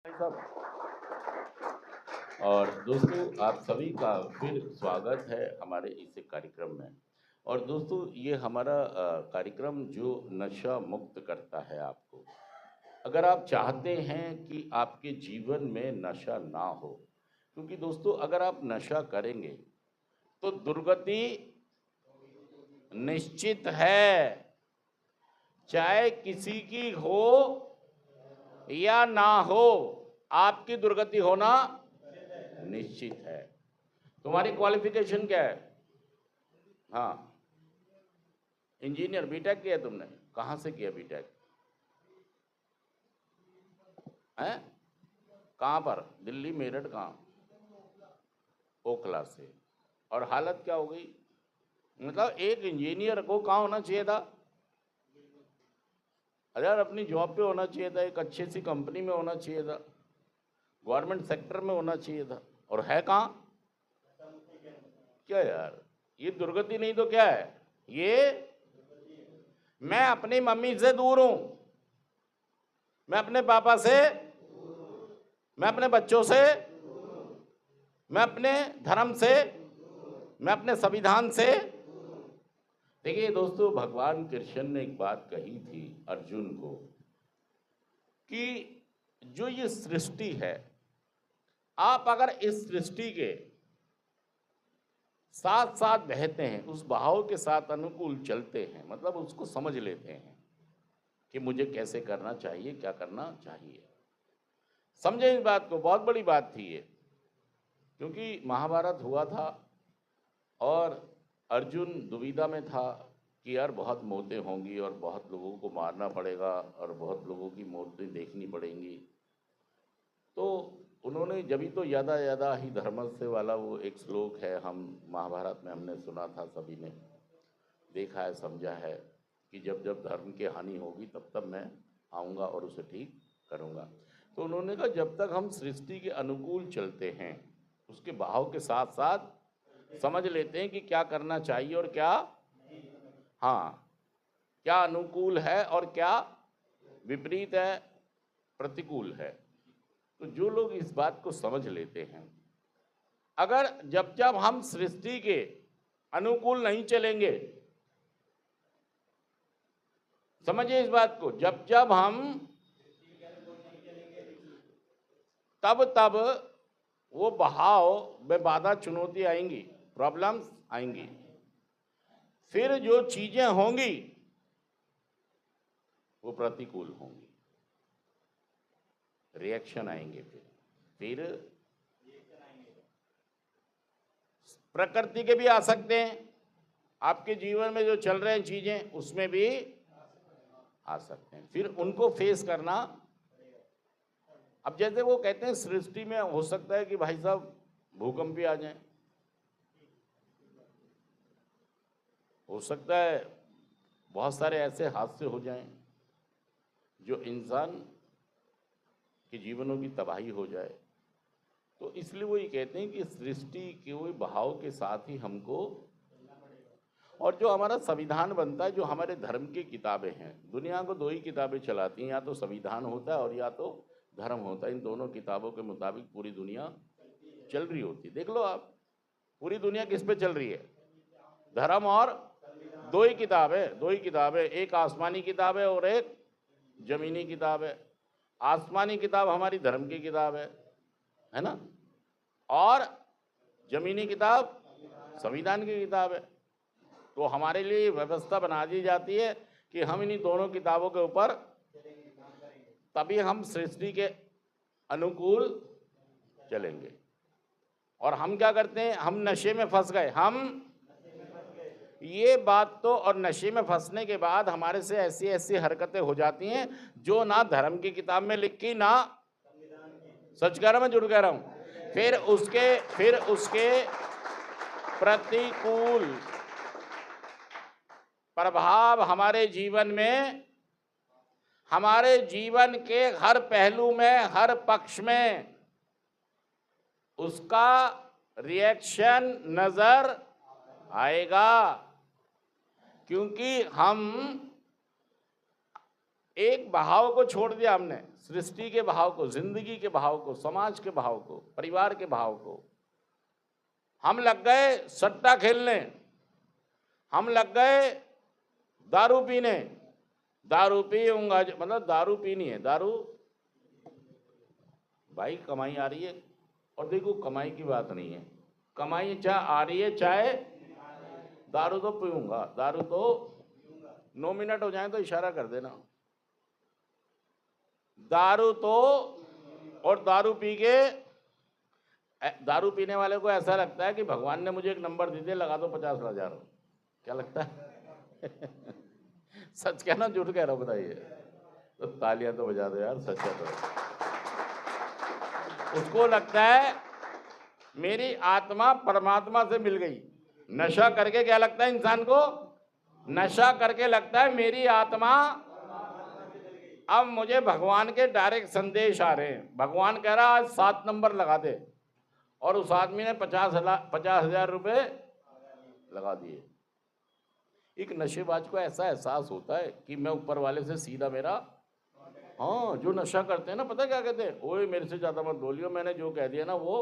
भाई साहब। और दोस्तों आप सभी का फिर स्वागत है हमारे इस कार्यक्रम में। और दोस्तों ये हमारा कार्यक्रम जो नशा मुक्त करता है आपको। अगर आप चाहते हैं कि आपके जीवन में नशा ना हो, क्योंकि दोस्तों अगर आप नशा करेंगे तो दुर्गति निश्चित है, चाहे किसी की हो या ना हो, आपकी दुर्गति होना निश्चित है। तुम्हारी क्वालिफिकेशन क्या है? हाँ, इंजीनियर बीटेक किया तुमने? कहाँ से किया बीटेक? हैं? कहाँ पर? दिल्ली, मेरठ, कहाँ? ओखला से। और हालत क्या हो गई? मतलब एक इंजीनियर को कहाँ होना चाहिए था? यार अपनी जॉब पे होना चाहिए था, एक अच्छी सी कंपनी में होना चाहिए था, गवर्नमेंट सेक्टर में होना चाहिए था। और है कहाँ? क्या यार, ये दुर्गति नहीं तो क्या है ये? मैं अपनी मम्मी से दूर हूं, मैं अपने पापा से, मैं अपने बच्चों से, मैं अपने धर्म से, मैं अपने संविधान से। देखिए दोस्तों, भगवान कृष्ण ने एक बात कही थी अर्जुन को कि जो ये सृष्टि है, आप अगर इस सृष्टि के साथ साथ बहते हैं, उस बहाव के साथ अनुकूल चलते हैं, मतलब उसको समझ लेते हैं कि मुझे कैसे करना चाहिए, क्या करना चाहिए। समझे इस बात को? बहुत बड़ी बात थी ये, क्योंकि महाभारत हुआ था और अर्जुन दुविधा में था कि यार बहुत मौतें होंगी और बहुत लोगों को मारना पड़ेगा और बहुत लोगों की मौतें देखनी पड़ेंगी। तो उन्होंने जभी तो यादा यादा ही धर्मस्य वाला वो एक श्लोक है, हम महाभारत में हमने सुना था, सभी ने देखा है, समझा है कि जब जब धर्म की हानि होगी तब तब मैं आऊँगा और उसे ठीक करूँगा। तो उन्होंने कहा जब तक हम सृष्टि के अनुकूल चलते हैं, उसके बहाव के साथ साथ समझ लेते हैं कि क्या करना चाहिए और क्या, हाँ, क्या अनुकूल है और क्या विपरीत है, प्रतिकूल है। तो जो लोग इस बात को समझ लेते हैं, अगर जब जब हम सृष्टि के अनुकूल नहीं चलेंगे, समझिए इस बात को, जब जब हम तब तब वो बहाव में बाधा चुनौती आएंगी, प्रॉब्लम्स आएंगी। फिर जो चीजें होंगी वो प्रतिकूल होंगी, रिएक्शन आएंगे। फिर प्रकृति के भी आ सकते हैं, आपके जीवन में जो चल रहे हैं चीजें उसमें भी आ सकते हैं, फिर उनको फेस करना। अब जैसे वो कहते हैं सृष्टि में हो सकता है कि भाई साहब भूकंप भी आ जाए, हो सकता है बहुत सारे ऐसे हादसे हो जाएं जो इंसान के जीवनों की तबाही हो जाए। तो इसलिए वो ये कहते हैं कि सृष्टि के वो बहाव के साथ ही हमको, और जो हमारा संविधान बनता है, जो हमारे धर्म की किताबें हैं, दुनिया को दो ही किताबें चलाती हैं, या तो संविधान होता है और या तो धर्म होता है। इन दोनों किताबों के मुताबिक पूरी दुनिया चल रही होती है। देख लो आप, पूरी दुनिया किस पे चल रही है? धर्म और, दो ही किताब है, दो ही किताब है, एक आसमानी किताब है और एक जमीनी किताब है। आसमानी किताब हमारी धर्म की किताब है ना, और जमीनी किताब संविधान की किताब है। तो हमारे लिए व्यवस्था बना दी जाती है कि हम इन्हीं दोनों किताबों के ऊपर, तभी हम सृष्टि के अनुकूल चलेंगे। और हम क्या करते हैं? हम नशे में फंस गए। हम ये बात तो, और नशे में फंसने के बाद हमारे से ऐसी ऐसी हरकतें हो जाती हैं जो ना धर्म की किताब में लिखी, ना, सच कह रहा हूं, मैं झूठ कह रहा हूं, फिर उसके प्रतिकूल प्रभाव हमारे जीवन में, हमारे जीवन के हर पहलू में, हर पक्ष में उसका रिएक्शन नजर आएगा। क्योंकि हम एक बहाव को छोड़ दिया हमने, सृष्टि के बहाव को, जिंदगी के बहाव को, समाज के बहाव को, परिवार के बहाव को। हम लग गए सट्टा खेलने, हम लग गए दारू पीने। दारू पीऊंगा, मतलब दारू पीनी है, दारू भाई कमाई आ रही है। और देखो कमाई की बात नहीं है, कमाई चाहे आ रही है चाहे, दारू तो पीऊंगा, दारू तो 9 मिनट हो जाए तो इशारा कर देना, दारू तो। और दारू पी के, दारू पीने वाले को ऐसा लगता है कि भगवान ने मुझे एक नंबर दे दिया, लगा दो 50,000। क्या लगता है? सच कहना झूठ कह रहा हूं बताइए? तो तालियां तो बजा दो यार, सच है तो। उसको लगता है मेरी आत्मा परमात्मा से मिल गई। नशा करके क्या लगता है इंसान को? नशा करके लगता है मेरी आत्मा, अब मुझे भगवान के डायरेक्ट संदेश आ रहे हैं। भगवान कह रहा आज 7 नंबर लगा दे, और उस आदमी ने 50,000 रुपए लगा दिए। एक नशेबाज को ऐसा एहसास होता है कि मैं ऊपर वाले से सीधा मेरा, हाँ, जो नशा करते हैं ना, पता क्या कहते हैं? ओए मेरे से ज्यादा मत बोलियो, मैंने जो कह दिया ना वो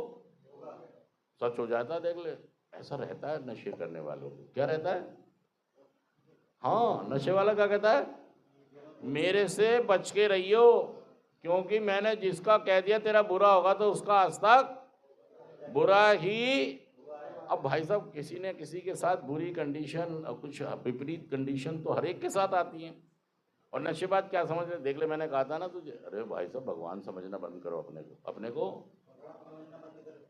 सच हो जाता है, देख ले। ऐसा रहता है नशे करने वालों को। क्या रहता है? हाँ, नशे वाला क्या कहता है? मेरे से बच के रहियो, क्योंकि मैंने जिसका कह दिया तेरा बुरा होगा तो उसका आज तक बुरा ही। अब भाई साहब, किसी ने किसी के साथ बुरी कंडीशन, कुछ विपरीत कंडीशन तो हर एक के साथ आती हैं। और नशेबाज क्या समझते, देख ले मैंने कहा था ना तुझे। अरे भाई साहब, भगवान समझना बंद करो अपने को, अपने को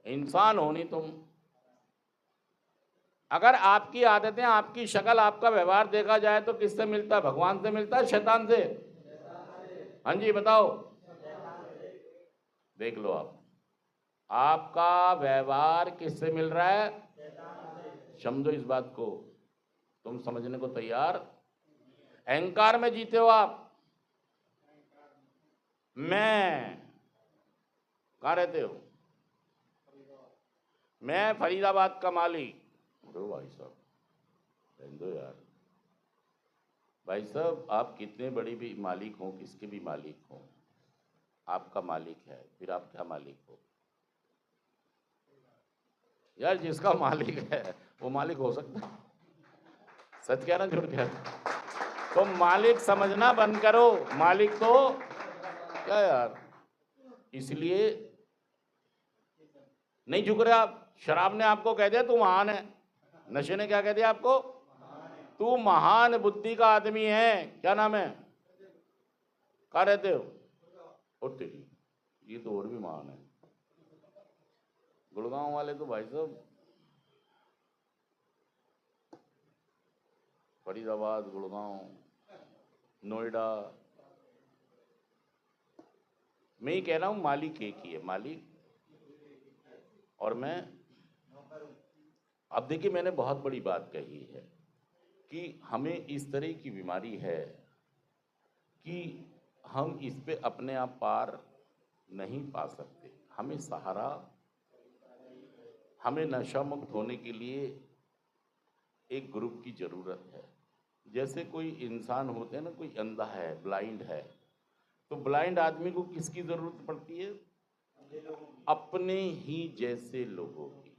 इंसान होनी तुम। अगर आपकी आदतें, आपकी शक्ल, आपका व्यवहार देखा जाए तो किससे मिलता है? भगवान से मिलता है, शैतान से? हाँ जी बताओ, देख लो आप, आपका व्यवहार किससे मिल रहा है? समझो इस बात को, तुम समझने को तैयार? अहंकार में जीते हो आप। मैं कहाँ रहते हो? मैं फरीदाबाद का मालिक। अरे भाई साहब, रहने दो यार। भाई साहब, आप कितने बड़ी भी मालिक हो, किसके भी मालिक हो, आपका मालिक है, फिर आप क्या मालिक हो? यार जिसका मालिक है वो मालिक हो सकता है? सच कह रहा, झूठ कह रहा? तो मालिक समझना बंद करो, मालिक तो क्या यार। इसलिए नहीं झुक रहे आप। शराब ने आपको कह दिया तू महान है, नशे ने क्या कह दिया आपको? तू महान बुद्धि का आदमी है। क्या नाम है? कहाँ रहते हो? और तेरी, ये तो और भी महान है। गुड़गांव वाले तो भाई साहब, फरीदाबाद, गुड़गांव, नोएडा, मैं ही कह रहा हूं मालिक एक ही है, मालिक और मैं। अब देखिए, मैंने बहुत बड़ी बात कही है कि हमें इस तरह की बीमारी है कि हम इस पे अपने आप पार नहीं पा सकते। हमें सहारा, हमें नशा मुक्त होने के लिए एक ग्रुप की जरूरत है। जैसे कोई इंसान होते हैं ना, कोई अंधा है, ब्लाइंड है, तो ब्लाइंड आदमी को किसकी जरूरत पड़ती है? अपने ही जैसे लोगों की।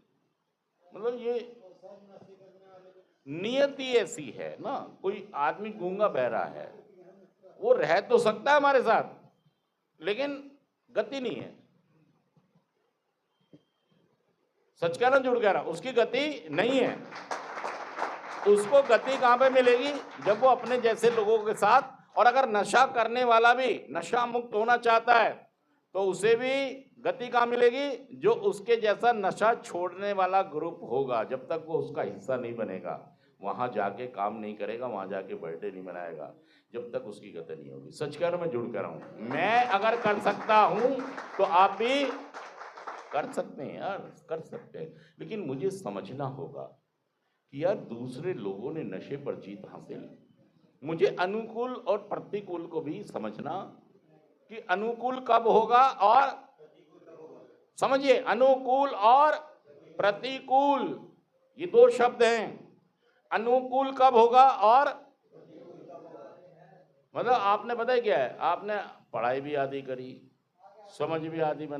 मतलब ये नियति ऐसी है ना। कोई आदमी गूंगा बहरा है, वो रह तो सकता है हमारे साथ, लेकिन गति नहीं है। सच कहना झूठ कह रहा, उसकी गति नहीं है। उसको गति कहां पे मिलेगी? जब वो अपने जैसे लोगों के साथ। और अगर नशा करने वाला भी नशा मुक्त होना चाहता है तो उसे भी गति कहां मिलेगी? जो उसके जैसा नशा छोड़ने वाला ग्रुप होगा। जब तक वो उसका हिस्सा नहीं बनेगा, वहां जाके काम नहीं करेगा, वहां जाके बर्थडे नहीं मनाएगा, जब तक उसकी गति नहीं होगी। सच कह रहा हूं, मैं झूठ कह रहा हूं? मैं अगर कर सकता हूं तो आप भी कर सकते हैं यार, कर सकते हैं। लेकिन मुझे समझना होगा कि यार दूसरे लोगों ने नशे पर जीत हासिल, मुझे अनुकूल और प्रतिकूल को भी समझना कि अनुकूल कब होगा। और समझिए, अनुकूल और प्रतिकूल ये 2 शब्द हैं। अनुकूल कब होगा और मतलब आपने पता है क्या है, आपने पढ़ाई भी आधी करी, समझ भी आधी बना